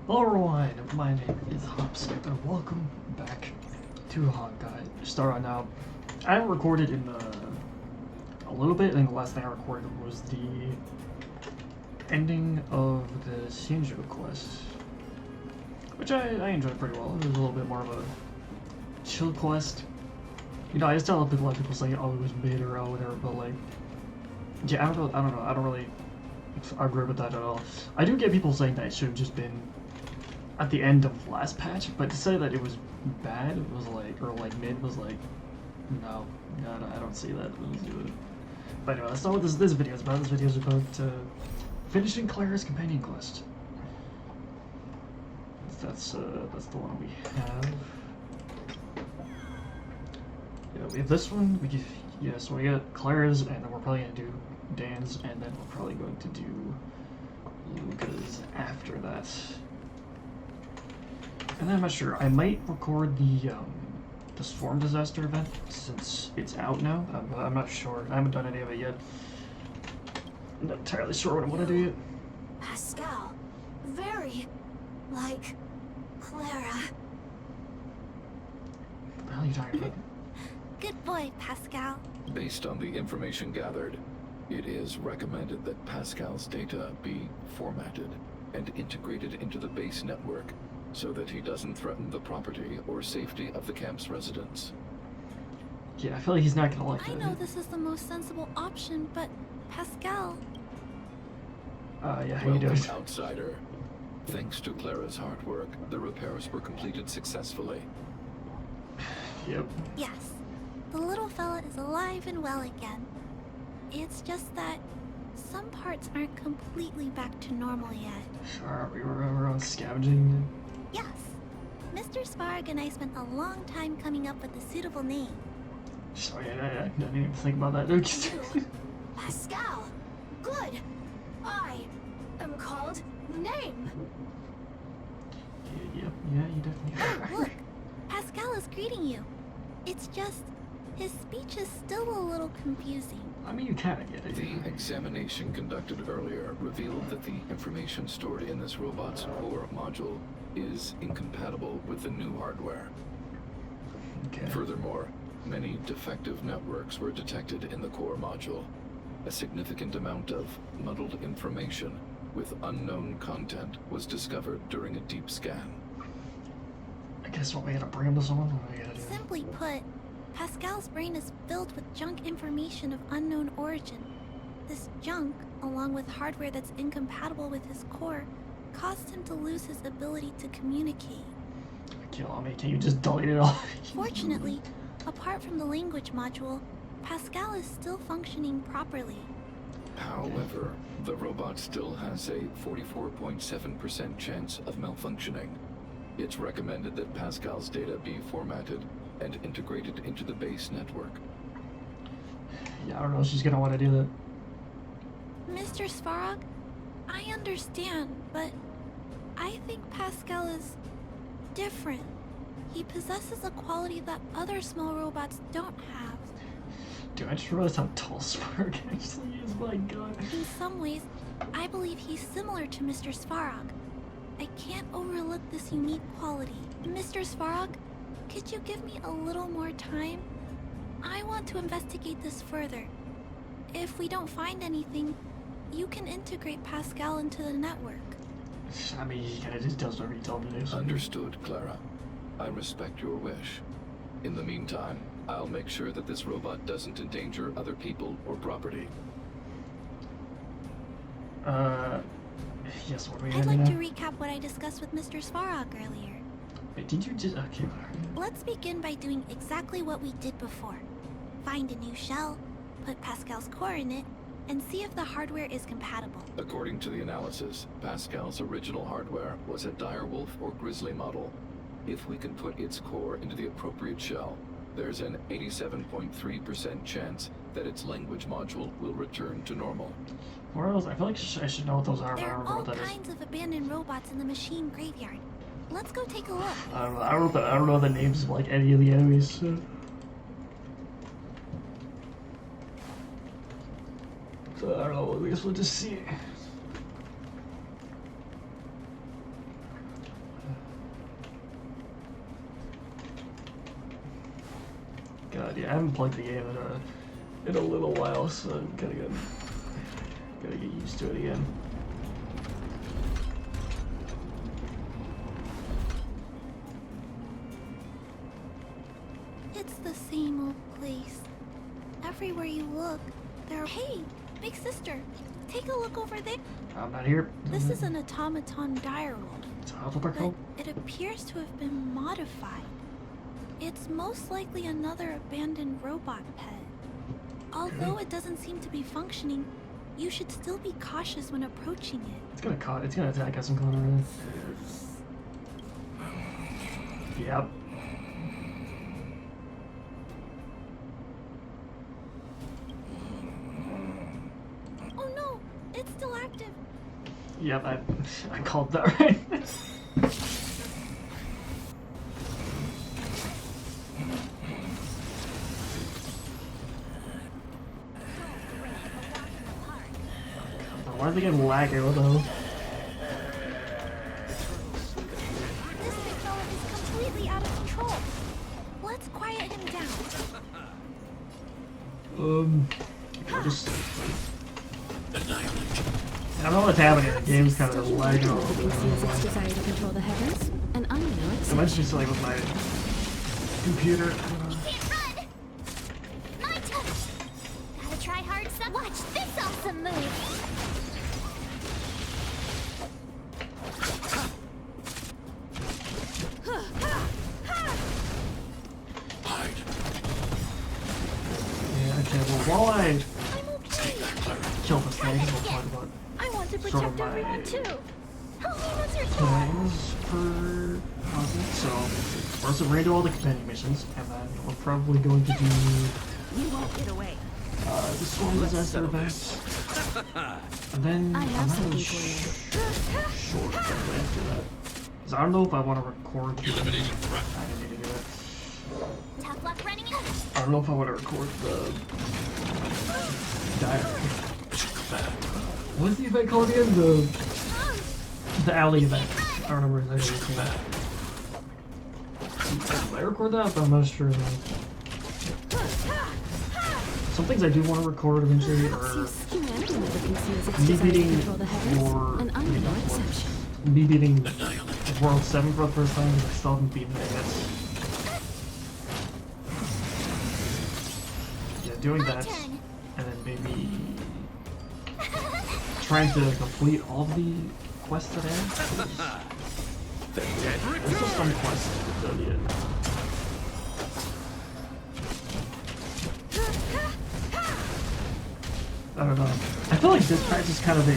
Hello everyone, my name is Hops, and welcome back to Honkai. Start on now. I haven't recorded in a little bit. I think the last thing I recorded was the ending of the Shinju quest, which I enjoyed pretty well. It was a little bit more of a chill quest. You know, I just tell a lot of people saying, oh, it was mid or whatever, but like, yeah, I don't know. I don't really agree with that at all. I do get people saying that it should have just been at the end of last patch, but to say that it was bad was like, or like mid was like, no, I don't see that. But anyway, that's not what this video is about. This video is about finishing Clara's companion quest. That's the one we have. Yeah, we have this one. So we got Clara's, and then we're probably gonna do Dan's, and then we're probably going to do Luca's after that. And then I'm not sure. I might record the storm disaster event since it's out now. I'm not sure. I haven't done any of it yet. I'm not entirely sure what I want to do yet. Pascal, very like Clara. What the hell are you talking about? Good boy, Pascal. Based on the information gathered, it is recommended that Pascal's data be formatted and integrated into the base network so that he doesn't threaten the property or safety of the camp's residents. Yeah, I feel like he's not gonna like that. I know this is the most sensible option, but Pascal... Yeah, how you doing? Welcome, outsider. Thanks to Clara's hard work, the repairs were completed successfully. Yep. Yes, the little fella is alive and well again. It's just that some parts aren't completely back to normal yet. Sure, we were on scavenging. Yes. Mr. Sparg and I spent a long time coming up with a suitable name. Sorry, I didn't even think about that. Pascal! Good! I am called Name! Yeah, you definitely are. Look! Pascal is greeting you. It's just... his speech is still a little confusing. I mean, you kinda get it. The examination conducted earlier revealed that the information stored in this robot's core module is incompatible with the new hardware. Okay. Furthermore, many defective networks were detected in the core module. A significant amount of muddled information with unknown content was discovered during a deep scan. I guess what we gotta bring him to someone? What we gotta do? Simply put, Pascal's brain is filled with junk information of unknown origin. This junk, along with hardware that's incompatible with his core, caused him to lose his ability to communicate. Kill me, can you just delete it all? Fortunately, apart from the language module, Pascal is still functioning properly. However, the robot still has a 44.7% chance of malfunctioning. It's recommended that Pascal's data be formatted and integrated into the base network. Yeah, I don't know if she's gonna want to do that. Mr. Svarog, I understand, but I think Pascal is different. He possesses a quality that other small robots don't have. Dude, I just realized how tall Spark actually is, my god. In some ways, I believe he's similar to Mr. Svarog. I can't overlook this unique quality. Mr. Svarog, could you give me a little more time? I want to investigate this further. If we don't find anything, you can integrate Pascal into the network. I mean, he kinda just does whatever you tell him to do. So. Understood, Clara. I respect your wish. In the meantime, I'll make sure that this robot doesn't endanger other people or property. Yes, what do we I'd have like now? to recap what I discussed with Mr. Svarog earlier. Wait, did you just... Okay, Let's begin by doing exactly what we did before. Find a new shell, put Pascal's core in it, and see if the hardware is compatible. According to the analysis, Pascal's original hardware was a direwolf or grizzly model. If we can put its core into the appropriate shell, there's an 87.3% chance that its language module will return to normal. Where else? I feel like I should know what those are, but I There don't are remember all what that is. kinds of abandoned robots in the machine graveyard. Let's go take a look. I don't know the names of like any of the enemies. So I don't know. I guess we'll just see. idea. I haven't played the game in a little while, so I'm kind of gotta get used to it again. It's the same old place. Everywhere you look, there are... Hey, big sister, take a look over there. I'm not here. This is an automaton direwolf, but But it appears to have been modified. It's most likely another abandoned robot pet. Although it doesn't seem to be functioning, you should still be cautious when approaching it. It's gonna attack us and come around. Yep. Oh no, it's still active. Yep, I called that right. Why are they getting laggy? What the hell? This signal is completely out of control. Let's quiet him down. Just... I don't know what's happening. The game's kind of lagging a little bit. Its desire to control the heavens, an unknown It might just be like with my computer. Can't run! My touch! Gotta try hard some. Watch this awesome move! Yeah, okay, well, while I I'm okay. kill this thing, we'll talk about I want to sort of protect my everyone too. Help me, Mr. Toad. plans for content. So, first we're going to do all the companion missions, and then we're probably going to do You won't get away. the storm disaster event. And then I I'm have not something really for you. sure what I'm going to do that. Because I don't know if I want to record the... I didn't need to do it. Tough luck running in. I don't know if I want to record the... diary. What's the event called again? The alley event. I don't remember exactly what it's called. Did I record that? But I'm not sure. Some things I do want to record eventually are me beating me beating World 7 for the first time because I still haven't beaten it yet. Yeah, doing that, and then maybe trying to complete all of the quests that I have. There's just some quests that don't yet. I don't know. I feel like this patch is kind of a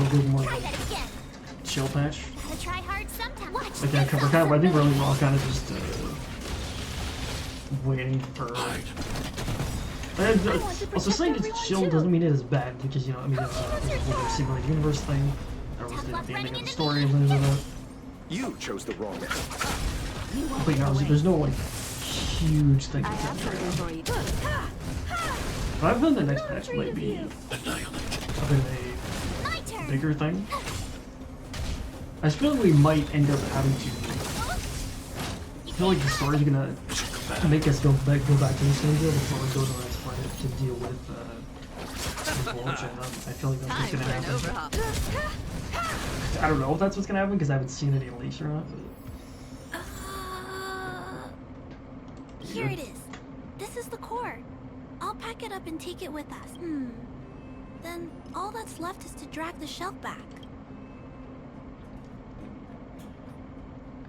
little bit more of a chill patch. Gotta try hard sometime. Watch Like that, we're kind of, I think we're all kind of just waiting for. Also, saying it's chill doesn't mean it is bad because, you know, I mean, it's a simulated universe thing. There was the ending of the story and things like that. You chose the wrong. But you know, there's no like huge thing I that's have in something there. for you. But I feel the next patch might be a bit of a bigger thing. I feel we might end up having to. I feel like the story's gonna make us go back to the same deal before we go to the next planet to deal with Vulture. I feel like that's what's gonna happen. I don't know if that's what's gonna happen because I haven't seen any leaks or not. But... Here it is. This is the core. I'll pack it up and take it with us. Then all that's left is to drag the shelf back.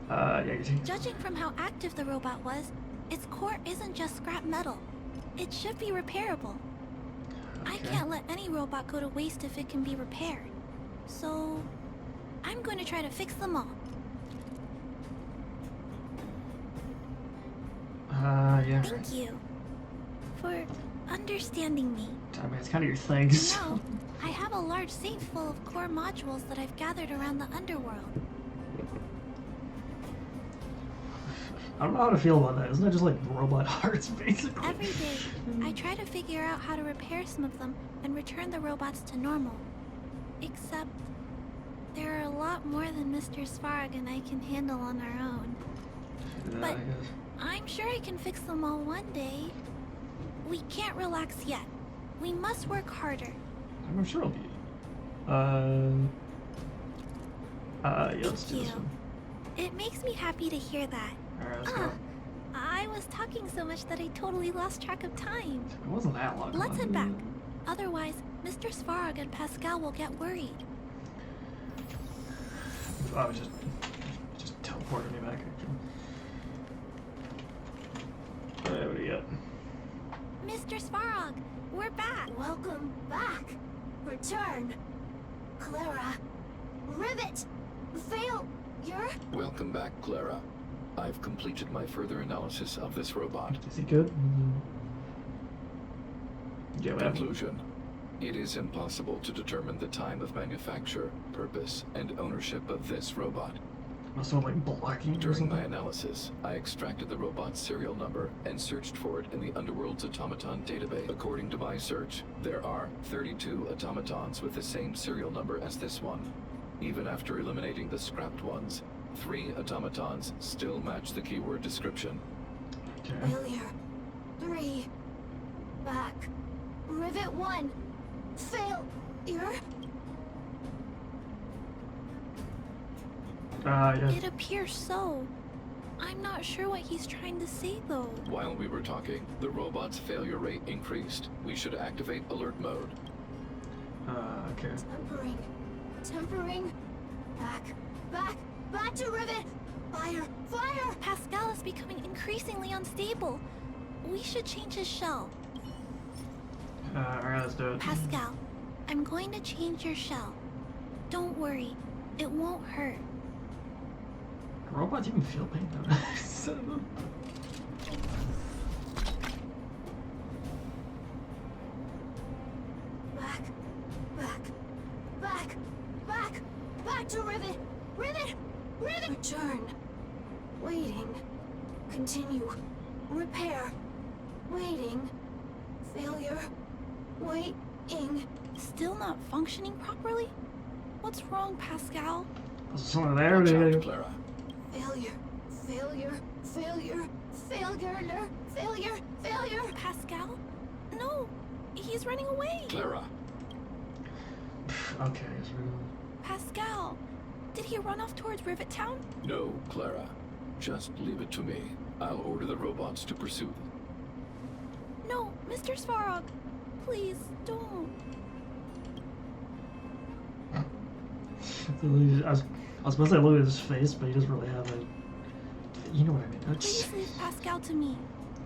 Yeah, you see. Judging from how active the robot was, its core isn't just scrap metal. It should be repairable. I can't let any robot go to waste if it can be repaired. So, I'm going to try to fix them all. Yeah. Thank you for understanding me. I mean, it's kind of your thing. So. Now, I have a large safe full of core modules that I've gathered around the underworld. I don't know how to feel about that. Isn't that just like robot hearts, basically? Every day, I try to figure out how to repair some of them and return the robots to normal. Except, there are a lot more than Mr. Svarog and I can handle on our own. Yeah, But I guess. I'm sure I can fix them all one day. We can't relax yet. We must work harder. I'm sure it'll be. Yeah, let's do this Thank one. It makes me happy to hear that. Alright, let's go. I was talking so much that I totally lost track of time. It wasn't that long. Let's head back. Otherwise, Mr. Svarog and Pascal will get worried. Oh, just teleported me back. Alright, what do you got? Mr. Svarog, we're back. Welcome back. Return. Clara. Rivet. Failure. Welcome back, Clara. I've completed my further analysis of this robot. Is he good? Yeah, what happened? Conclusion. It is impossible to determine the time of manufacture, purpose, and ownership of this robot. Must have like blocking or During my something. analysis, I extracted the robot's serial number and searched for it in the Underworld's automaton database. According to my search, there are 32 automatons with the same serial number as this one. Even after eliminating the scrapped ones, 3 automatons still match the keyword description. Okay. Failure. 3. Back. Rivet 1. Failure. Yeah. It appears so. I'm not sure what he's trying to say, though. While we were talking, the robot's failure rate increased. We should activate alert mode. Okay. Tempering. Tempering. Back to Rivet. Fire. Pascal is becoming increasingly unstable. We should change his shell. Alright, let's do it. Pascal, I'm going to change your shell. Don't worry, it won't hurt. Robots even feel pain though. Son of a- Back to Rivet. Return. Waiting. Continue. Repair. Waiting. Failure. Waiting. Still not functioning properly? What's wrong, Pascal? Was there someone there? Watch Or out, Clara. Failure. Pascal? No, he's running away. Clara. Okay, it's real. Pascal, did he run off towards Rivet Town? No, Clara. Just leave it to me. I'll order the robots to pursue them. No, Mr. Svarog, please don't. I was supposed to say look at his face, but he doesn't really have a. You know what I mean? Please leave Pascal to me.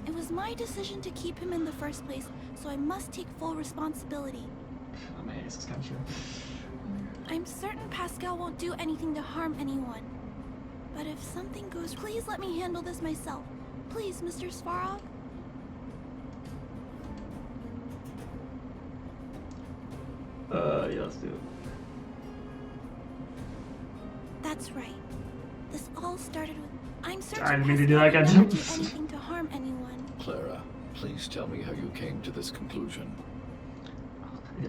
It was my decision to keep him in the first place, so I must take full responsibility. I mean, this is kind of true. I'm certain Pascal won't do anything to harm anyone. But if something goes, please let me handle this myself. Please, Mr. Svarog. Yeah, let's do it. That's right. This all started with. I'm certain I didn't mean to Pascal do that, would goddamn. never do anything to harm anyone. Clara, please tell me how you came to this conclusion.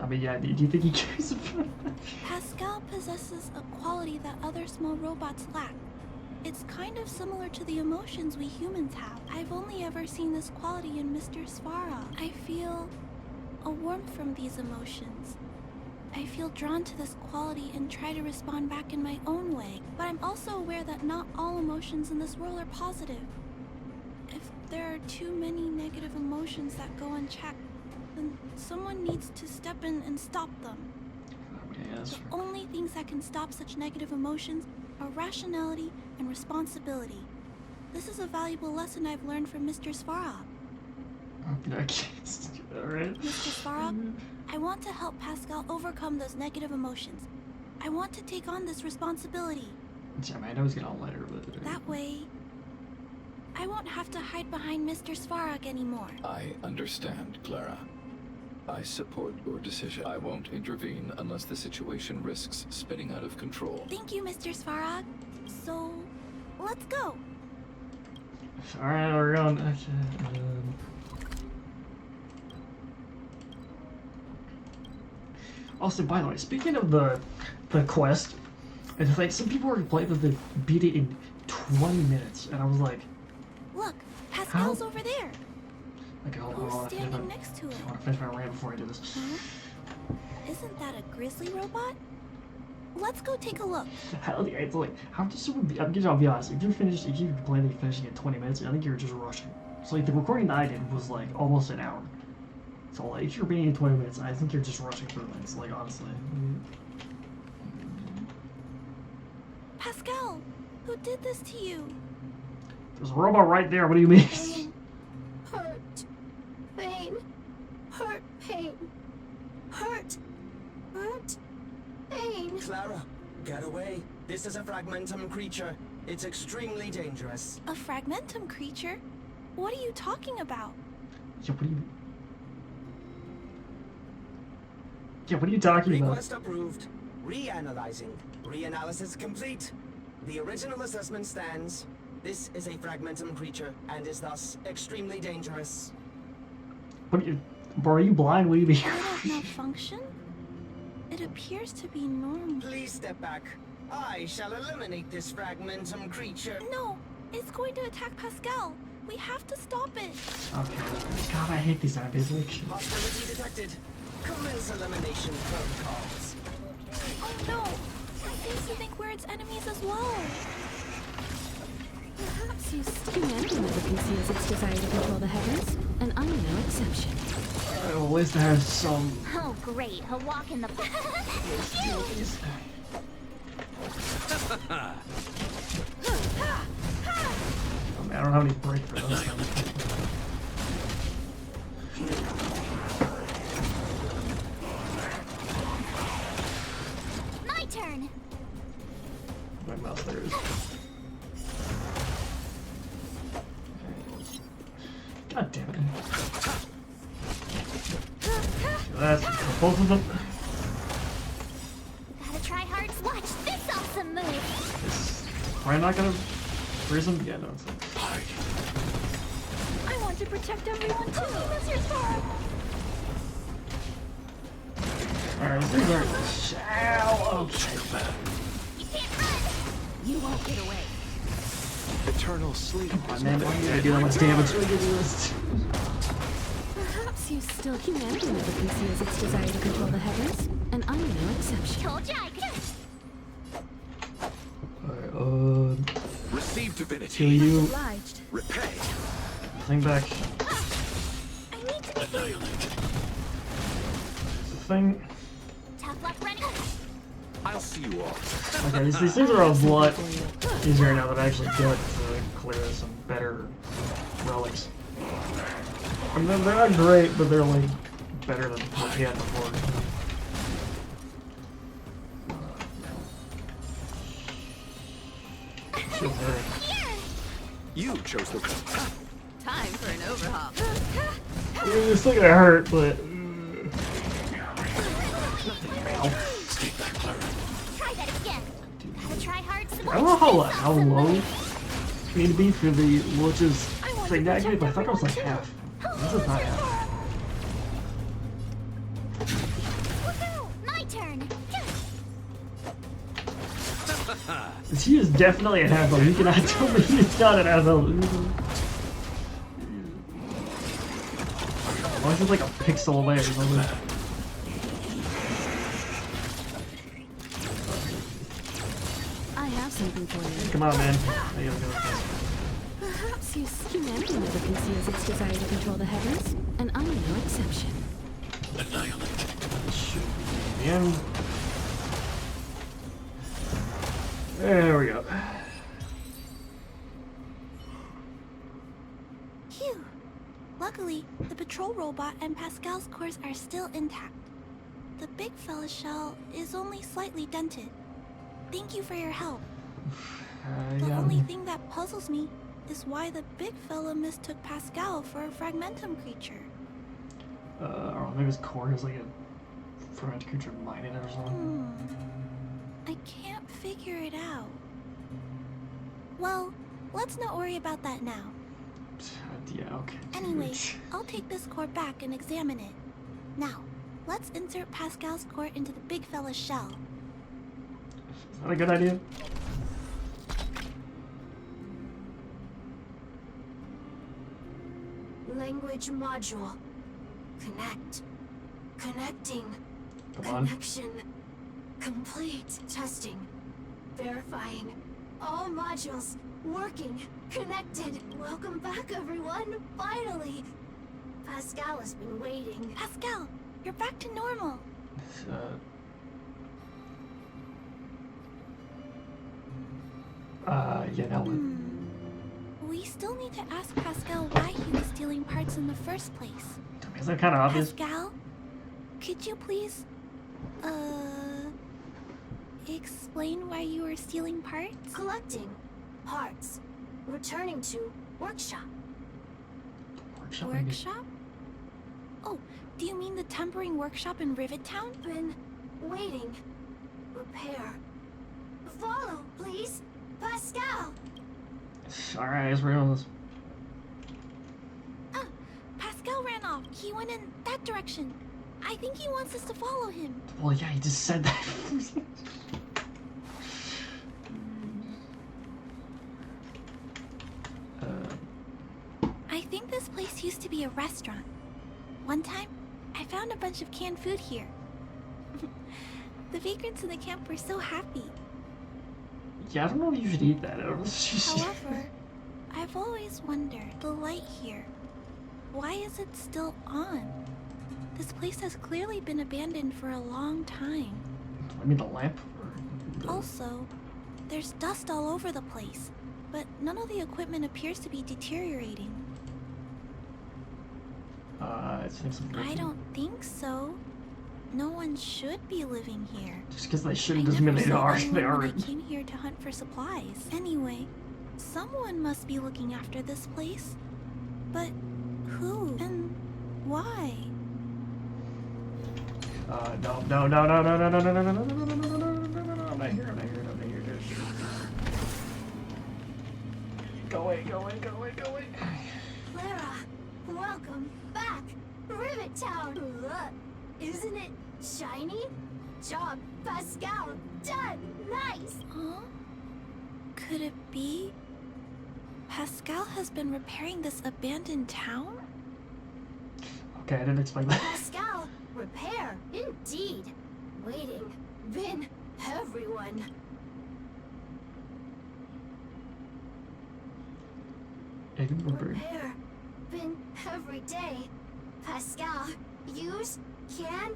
I mean, yeah, do you think he cares about that? Pascal possesses a quality that other small robots lack. It's kind of similar to the emotions we humans have. I've only ever seen this quality in Mr. Svarog. I feel a warmth from these emotions. I feel drawn to this quality and try to respond back in my own way. But I'm also aware that not all emotions in this world are positive. If there are too many negative emotions that go unchecked, then someone needs to step in and stop them. Yes. The only things that can stop such negative emotions are rationality and responsibility. This is a valuable lesson I've learned from Mr. Svarog. Alright. Mr. Svarog, I want to help Pascal overcome those negative emotions. I want to take on this responsibility. I mean, I know he's gonna let her, but. That way, I won't have to hide behind Mr. Svarog anymore. I understand, Clara. I support your decision. I won't intervene unless the situation risks spinning out of control. Thank you, Mr. Svarog. So, let's go. Alright, we're going. Okay. Also, by the way, speaking of the quest, it's like some people were complaining that they beat it in 20 minutes, and I was like, Look, Pascal's How? over there. Okay, hold on. I Who's want to finish standing my, next to it? I want to finish my rant before I do this. Huh? Isn't that a grizzly robot? Let's go take a look. It's like, how does someone be? I'll be honest. If you plan on finishing in 20 minutes, I think you're just rushing. So like the recording that I did was like almost an hour. So like if you're being in 20 minutes, I think you're just rushing through things. Like honestly. Pascal, who did this to you? There's a robot right there. What do you mean? Pain. Hurt. Pain. Hurt. Pain. Hurt. Hurt. Pain. Clara, get away. This is a fragmentum creature. It's extremely dangerous. A fragmentum creature? What are you talking about? Yeah, what are you talking about? Request approved. Reanalyzing. Reanalysis complete. The original assessment stands. This is a fragmentum creature and is thus extremely dangerous. What are you, bro? Are you blind? What do you mean? Did it malfunction? It appears to be normal. Please step back. I shall eliminate this fragmentum creature. No, it's going to attack Pascal. We have to stop it. Okay. God, I hate these zombies. Like, Hostility detected. Commence elimination protocols. Oh no! It seems to think we're its enemies as well. Perhaps humanity never conceals its desire to control the heavens, and I'm no exception. well, at least it has some. Oh, great. A walk in the park. I mean, I don't have any break for those kind of things. My turn. My mouse there is. God damn it. That's both of them. Gotta try hard to watch this awesome move. Is Ryan not gonna freeze him? Yeah, no, it's not. I want to protect everyone too, Mr. Sparrow. Alright, these are shallow. You can't run. You won't get away. Eternal sleep. Come on, man, why do you gotta do that much damage? Look at this. Perhaps you still humanity never conceals its desire to control the heavens, and I'm no exception. Told ya I could. Alright, Receive kill divinity. you. Obliged. Repay. Thing back. I need to be free. Thing. Tough luck running. I'll see you all. Okay, these things are a lot easier now that I actually get to clear some better relics. I mean, they're not great, but they're like better than what we had before. Feels very- Here. You chose the wrong. Time for an overhaul. I mean, it's still gonna hurt, but. Stay back, Clara. Try that again. Gotta try hard to I don't know how low you need to be for the Loach's thing to activate, but I thought it was like half. This is not half. Woohoo! My turn. He is definitely at half level. You cannot tell me he's not at half level. Why is it like a pixel away or something? I have something for you. Come on, man. I gotta go. Perhaps humanity never conceals its desire to control the heavens, and I'm no exception. And there we go. Phew. Luckily, the patrol robot and Pascal's course are still intact. The big fella's shell is only slightly dented. Thank you for your help. The Yeah. only thing that puzzles me is why the big fella mistook Pascal for a fragmentum creature. I don't know, maybe his core is like a front creature mining it or something. I can't figure it out. Well, let's not worry about that now. Yeah, okay. Anyway, Is I'll take this core back and examine it. Now, let's insert Pascal's core into the big fella's shell. that a good idea? Language module. Connect. Connecting. Come on. Connection. Complete. Testing. Verifying. All modules working. Connected. Welcome back, everyone. Finally. Pascal has been waiting. Pascal, you're back to normal. Yeah, now what? We still need to ask Pascal why he was stealing parts in the first place. Is that kind of obvious? Pascal, could you please, explain why you were stealing parts? Collecting. Parts. Returning to workshop. Workshop, maybe? Workshop? Oh, do you mean the tempering workshop in Rivet Town? Been waiting. Repair. Follow, please. Pascal. Alright, I guess we're on this. Pascal ran off. He went in that direction. I think he wants us to follow him. Well, yeah, he just said that. I think this place used to be a restaurant. One time, I found a bunch of canned food here. The vagrants in the camp were so happy. Yeah, I don't know if you should eat that. However, However, I've always wondered, the light here, why is it still on? This place has clearly been abandoned for a long time. I mean, the lamp? Also, there's dust all over the place, but none of the equipment appears to be deteriorating. It seems I don't think so. No one should be living here. Just because they I shouldn't doesn't never mean they saw are. anyone They when I aren't. came here to hunt for supplies. Anyway, someone must be looking after this place. But who and why? No, no, no, no, no, no, no, no, no, no, no, no, no, no, no, no, no, no, I'm not here, I'm not here, I'm not here, Go away, go away, go away, go away. Clara, welcome back. Rivet Town. Look, isn't it shiny? Job, Pascal. Done. Nice. Huh? Could it be Pascal has been repairing this abandoned town? Okay, I didn't expect that. Pascal, repair. Indeed. Waiting. Been everyone. Repair. Been every day. Pascal, use, can,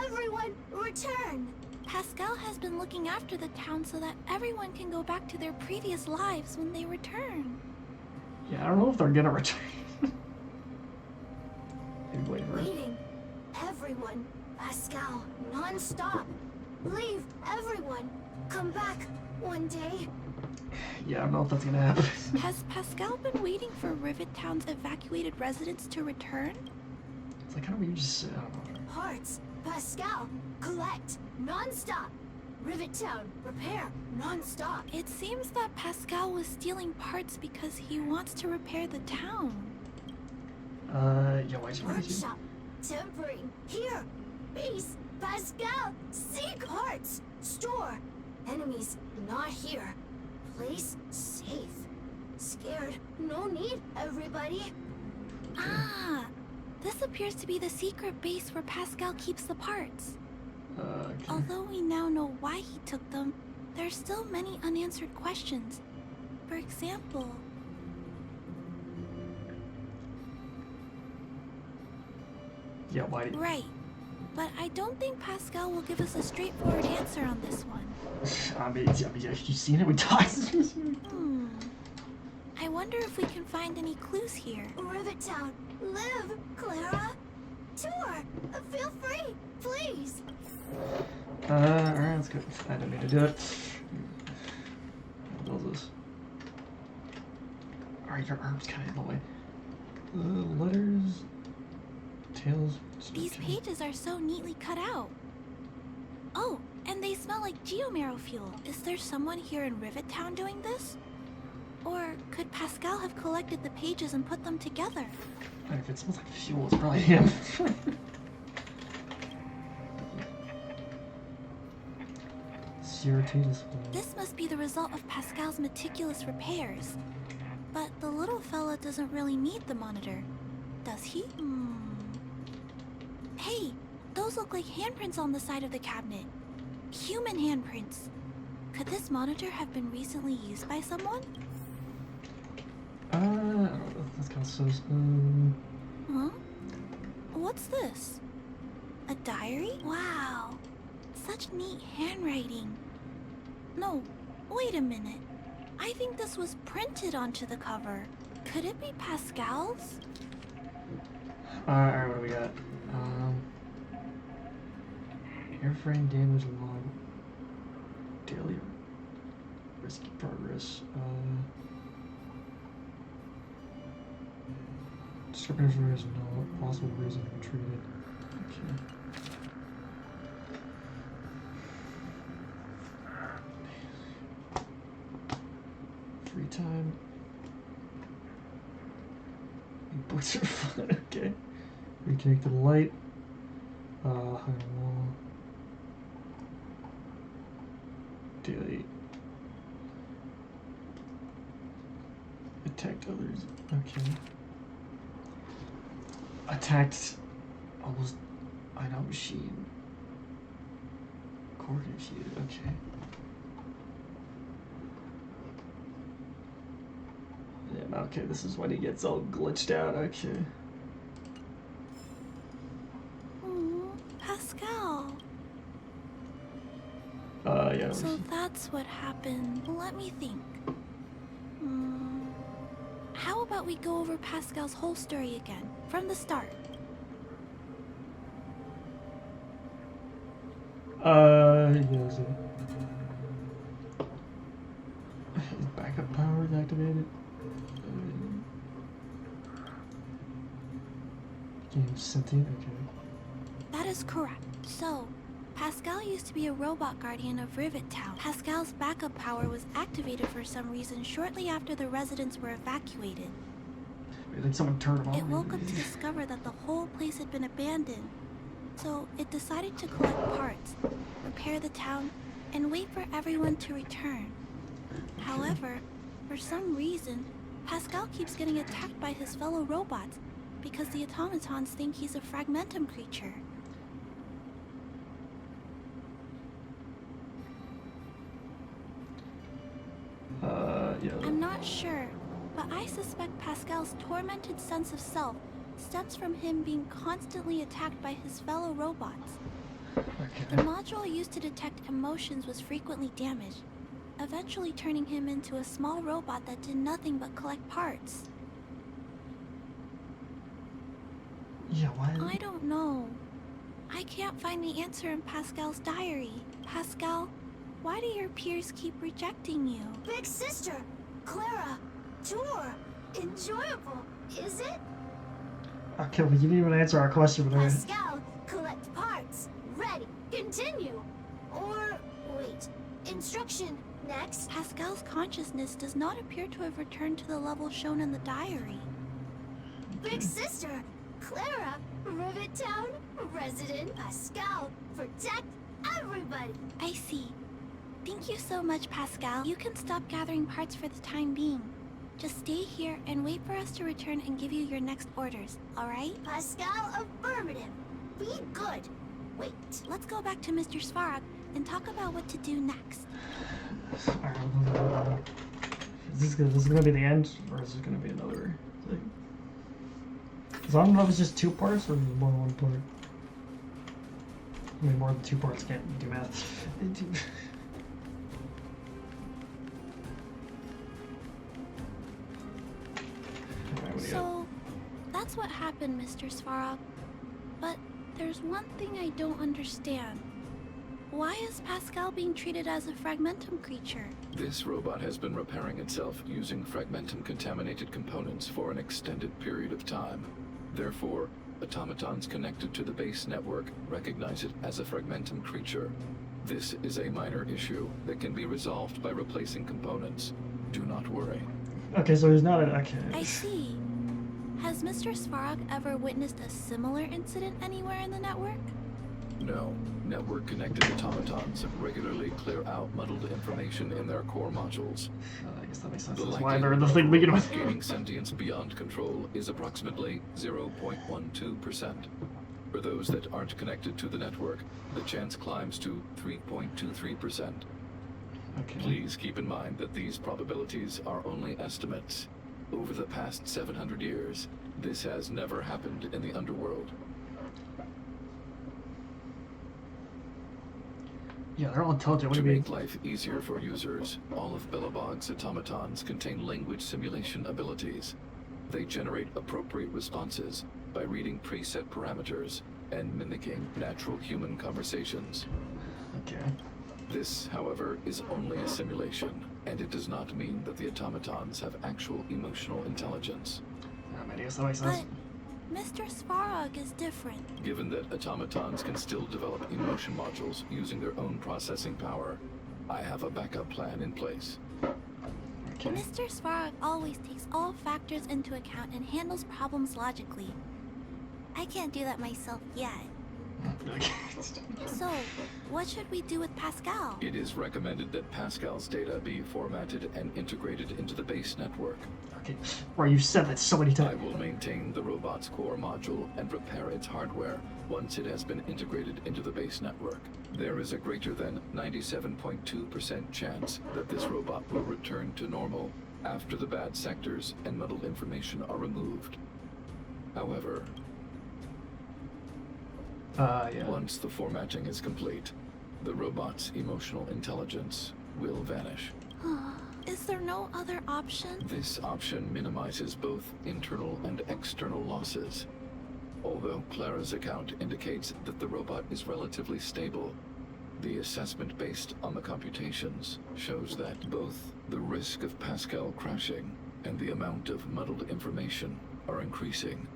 everyone return. Pascal has been looking after the town so that everyone can go back to their previous lives when they return. Yeah, I don't know if they're gonna return. Maybe wait for it. Waiting. Everyone. Pascal, non-stop. Leave, everyone. Come back one day. Yeah, I don't know if that's gonna happen. Has Pascal been waiting for Rivet Town's evacuated residents to return? It's like, how do we just I don't know. Parts. Pascal, collect, non-stop. Rivet Town, repair, non-stop. It seems that Pascal was stealing parts because he wants to repair the town. Yeah, why is it right here? Workshop, tempering, here. Base, Pascal, seek parts. Store, enemies, not here. Place, safe. Scared, no need, everybody. Ah, this appears to be the secret base where Pascal keeps the parts. Okay. Although we now know why he took them, there are still many unanswered questions. For example, Yeah, why? right, but I don't think Pascal will give us a straightforward answer on this one. I mean, you've seen it. We talked. I wonder if we can find any clues here. Rivet Town, live, Clara. Tour, feel free, please. Alright, let's go. I didn't mean to do it. What is this? Alright, your arm's kind of in the way. Letters, tails. These pages are so neatly cut out. Oh, and they smell like geomarrow fuel. Is there someone here in Rivet Town doing this? Or could Pascal have collected the pages and put them together? And if it smells like fuel, it's probably him. This must be the result of Pascal's meticulous repairs. But the little fella doesn't really need the monitor. does he? Hey, those look like handprints on the side of the cabinet. Human handprints. Could this monitor have been recently used by someone? I don't know. That's kind of sus. Huh? What's this? A diary? Wow. Such neat handwriting. No, wait a minute. I think this was printed onto the cover. Could it be Pascal's? Alright, what do we got? Airframe damage log. Daily risky progress. Description for is no possible reason to be treated. Okay. Free time. Books are fun. Okay. Reconnect to the light. Higher wall. Daily. Attacked others. Okay. Attacked almost item machine. Core confused. Okay. Yeah, okay, this is when he gets all glitched out. Okay. Pascal. Yeah. So that's what happened. Let me think. How about we go over Pascal's whole story again, from the start? Yes. His backup power is activated. Game sentient. Okay. That is correct. So, Pascal used to be a robot guardian of Rivet Town. Pascal's backup power was activated for some reason shortly after the residents were evacuated. I think someone turned him on. It woke up to discover that the whole place had been abandoned. So, it decided to collect parts, repair the town, and wait for everyone to return. However, for some reason, Pascal keeps getting attacked by his fellow robots because the automatons think he's a fragmentum creature. Yeah. I'm not sure, but I suspect Pascal's tormented sense of self stems from him being constantly attacked by his fellow robots. The Okay. module used to detect emotions was frequently damaged, eventually turning him into a small robot that did nothing but collect parts. Yeah, why? I don't know. I can't find the answer in Pascal's diary. Pascal, why do your peers keep rejecting you? Big sister, Clara, tour, enjoyable, is it? Okay, well, you didn't even answer our question, but Pascal, collect parts, ready, continue. Or, wait, instruction, next. Pascal's consciousness does not appear to have returned to the level shown in the diary. Big sister, Clara, Rivet Town, resident, Pascal, protect everybody. I see. Thank you so much, Pascal. You can stop gathering parts for the time being. Just stay here and wait for us to return and give you your next orders, alright? Pascal, affirmative. Be good. Wait. Let's go back to Mr. Svarog and talk about what to do next. Alright, is this gonna be the end, or is this gonna be another thing? Because I don't know if it's just 2 parts or more than 1 part. I mean, more than 2 parts can't do math. So, that's what happened, Mr. Svarog. But there's one thing I don't understand. Why is Pascal being treated as a fragmentum creature? This robot has been repairing itself using fragmentum-contaminated components for an extended period of time. Therefore, automatons connected to the base network recognize it as a fragmentum creature. This is a minor issue that can be resolved by replacing components. Do not worry. Okay, so he's not an... Okay. I see. Has Mr. Svarog ever witnessed a similar incident anywhere in the network? No. Network-connected automatons regularly clear out muddled information in their core modules. I guess that makes sense. The That's why they're in the thing to likelihood begin of with. gaining sentience beyond control is approximately 0.12%. For those that aren't connected to the network, the chance climbs to 3.23%. Okay. Please keep in mind that these probabilities are only estimates. Over the past 700 years, this has never happened in the underworld. Yeah, they're all intelligent. What To do you mean? make life easier for users, all of Belobog's automatons contain language simulation abilities. They generate appropriate responses by reading preset parameters and mimicking natural human conversations. Okay. This, however, is only a simulation, and it does not mean that the automatons have actual emotional intelligence. I guess that makes sense. But Mr. Svarog is different. Given that automatons can still develop emotion modules using their own processing power, I have a backup plan in place. Okay. Mr. Svarog always takes all factors into account and handles problems logically. I can't do that myself yet. Okay. So, what should we do with Pascal? It is recommended that Pascal's data be formatted and integrated into the base network. Okay. Right, you said that so many I times. will maintain the robot's core module and repair its hardware once it has been integrated into the base network. There is a greater than 97.2% chance that this robot will return to normal after the bad sectors and muddled information are removed. However, Yeah. once the formatting is complete, the robot's emotional intelligence will vanish. Is there no other option? This option minimizes both internal and external losses. Although Clara's account indicates that the robot is relatively stable, the assessment based on the computations shows that both the risk of Pascal crashing and the amount of muddled information are increasing.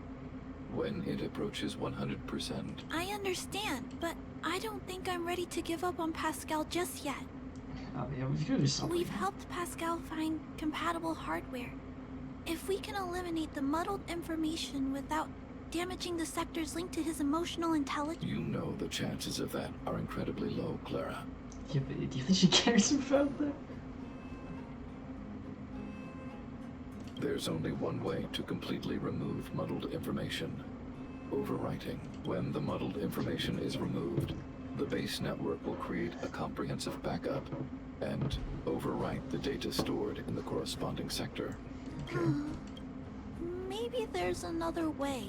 When it approaches 100%, I understand, but I don't think I'm ready to give up on Pascal just yet. Yeah, we could do something. We've helped Pascal find compatible hardware. If we can eliminate the muddled information without damaging the sectors linked to his emotional intelligence... you know the chances of that are incredibly low, Clara. Yeah, but do you think she cares about that? There's only one way to completely remove muddled information: overwriting. When the muddled information is removed, the base network will create a comprehensive backup and overwrite the data stored in the corresponding sector. Maybe there's another way.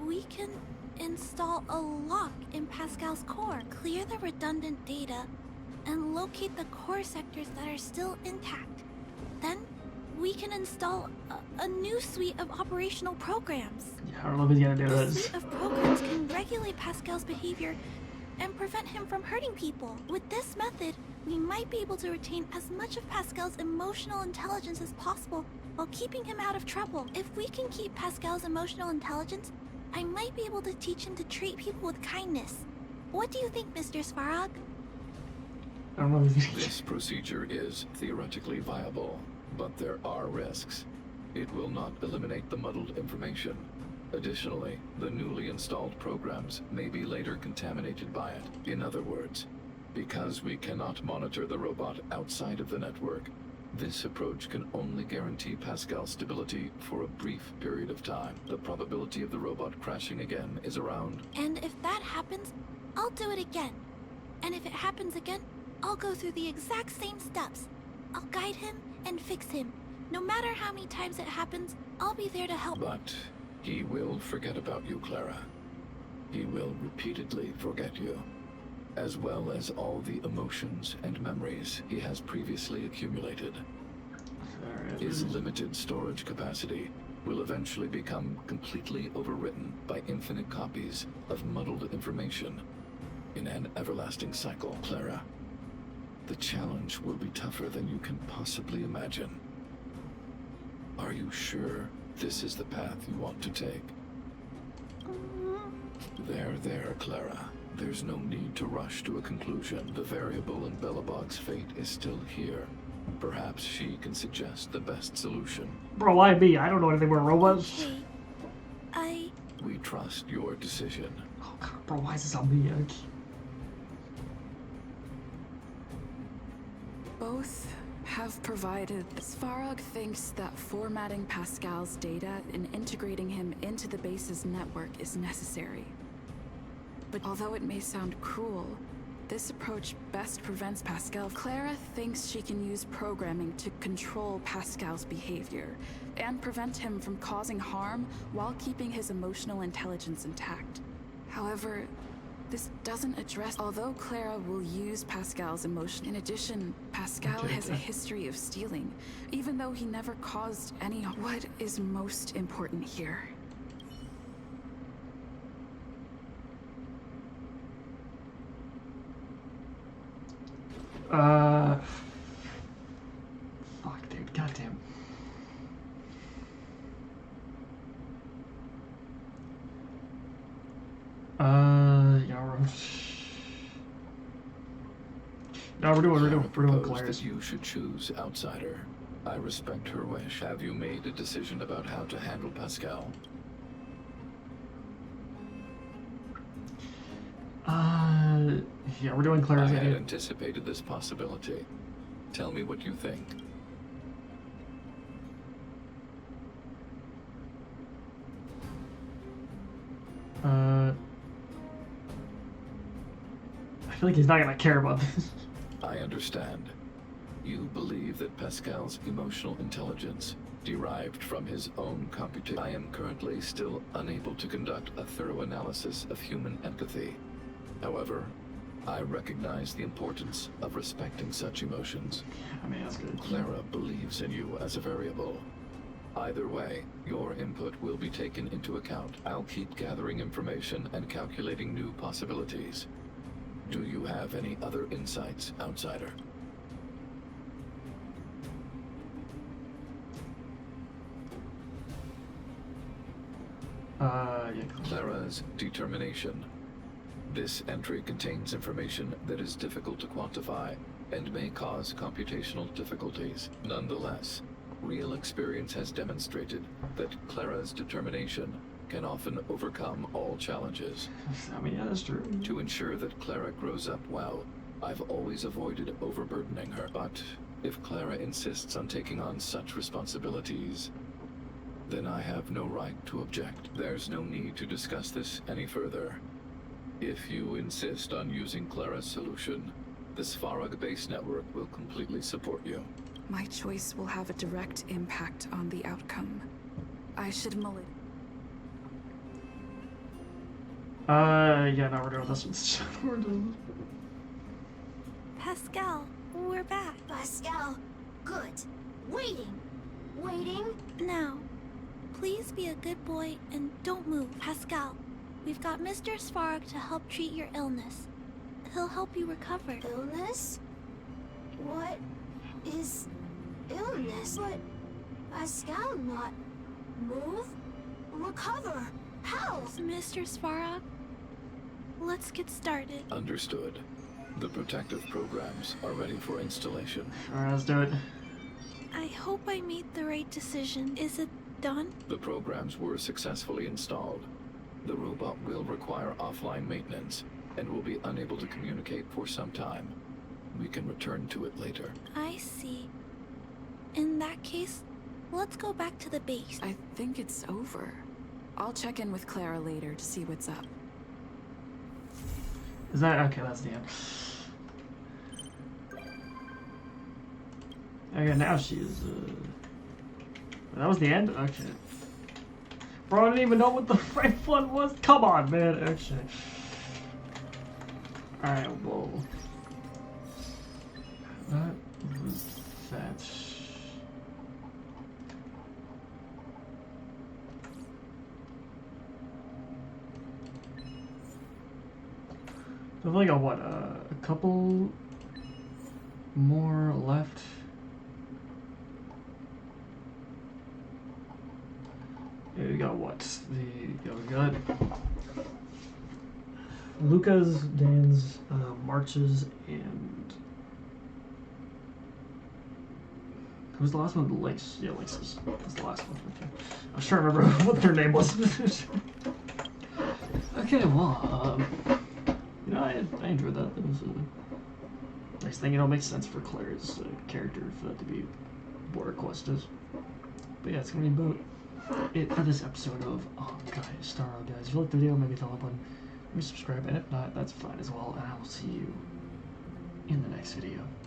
We can install a lock in Pascal's core, clear the redundant data, and locate the core sectors that are still intact. Then we can install a new suite of operational programs. Yeah, I don't know if he's gonna do This this. suite of programs can regulate Pascal's behavior and prevent him from hurting people. With this method, we might be able to retain as much of Pascal's emotional intelligence as possible while keeping him out of trouble. If we can keep Pascal's emotional intelligence, I might be able to teach him to treat people with kindness. What do you think, Mr. Svarog? I don't know if he's This procedure is theoretically viable, but there are risks. It will not eliminate the muddled information. Additionally, the newly installed programs may be later contaminated by it. In other words, because we cannot monitor the robot outside of the network, this approach can only guarantee Pascal's stability for a brief period of time. The probability of the robot crashing again is around. And if that happens, I'll do it again. And if it happens again, I'll go through the exact same steps. I'll guide him and fix him. No matter how many times it happens, I'll be there to help. But he will forget about you, Clara. He will repeatedly forget you, as well as all the emotions and memories he has previously accumulated. His limited storage capacity will eventually become completely overwritten by infinite copies of muddled information in an everlasting cycle. Clara, the challenge will be tougher than you can possibly imagine. Are you sure this is the path you want to take? There, Clara. There's no need to rush to a conclusion. The variable in Belobog's fate is still here. Perhaps she can suggest the best solution. Bro, why me? I don't know anything about robots. Okay. We trust your decision. Oh god, bro, why is this on me? Both have provided. Svarog thinks that formatting Pascal's data and integrating him into the base's network is necessary. But although it may sound cruel, this approach best prevents Pascal. Clara thinks she can use programming to control Pascal's behavior and prevent him from causing harm while keeping his emotional intelligence intact. However, this doesn't address. Although Clara will use Pascal's emotion, in addition, Pascal has a history of stealing, even though he never caused any. What is most important here? Fuck, dude, goddamn. Yeah, we're doing Claire's. That you should choose outsider. I respect her wish. Have you made a decision about how to handle Pascal? Yeah, we're doing Claire's. I had anticipated this possibility. Tell me what you think. I feel like he's not gonna care about this. I understand. You believe that Pascal's emotional intelligence derived from his own computation. I am currently still unable to conduct a thorough analysis of human empathy. However, I recognize the importance of respecting such emotions. I mean, that's good. Clara believes in you as a variable. Either way, your input will be taken into account. I'll keep gathering information and calculating new possibilities. Do you have any other insights, outsider? Yeah. Clara's determination. This entry contains information that is difficult to quantify and may cause computational difficulties. Nonetheless, real experience has demonstrated that Clara's determination can often overcome all challenges. I mean, yeah, that's true. To ensure that Clara grows up well, I've always avoided overburdening her. But if Clara insists on taking on such responsibilities, then I have no right to object. There's no need to discuss this any further. If you insist on using Clara's solution, the Svarog base network will completely support you. My choice will have a direct impact on the outcome. I should Yeah, no, we're doing this one. We're doing... Pascal, we're back. Pascal, good. Waiting. Now, please be a good boy and don't move. Pascal, we've got Mr. Svarog to help treat your illness. He'll help you recover. Illness? What is illness? What? Pascal not move? Recover? How? Mr. Svarog, let's get started. Understood. The protective programs are ready for installation. Alright, let's do it. I hope I made the right decision. Is it done? The programs were successfully installed. The robot will require offline maintenance and will be unable to communicate for some time. We can return to it later. I see. In that case, let's go back to the base. I think it's over. I'll check in with Clara later to see what's up. Is that okay? That's the end. Okay, now she's. That was the end. Okay. Bro, I didn't even know what the right one was. Come on, man. Okay. All right. Whoa. That was that. I've only got what, a couple more left. Yeah, we got what? We got Lucas, Dan's, Marches, and who's the last one? Lace. Yeah, Lace's. That's the last one. Okay. I was trying to remember what their name was. Okay, Okay, well, you know, I enjoyed that. It was a nice thing. You know, it makes sense for Clara's character for that to be what her quest is. But yeah, it's gonna be about it for this episode of Honkai StarRail, guys. If you liked the video, maybe a thumbs up button, maybe subscribe, and if not, that's fine as well. And I will see you in the next video.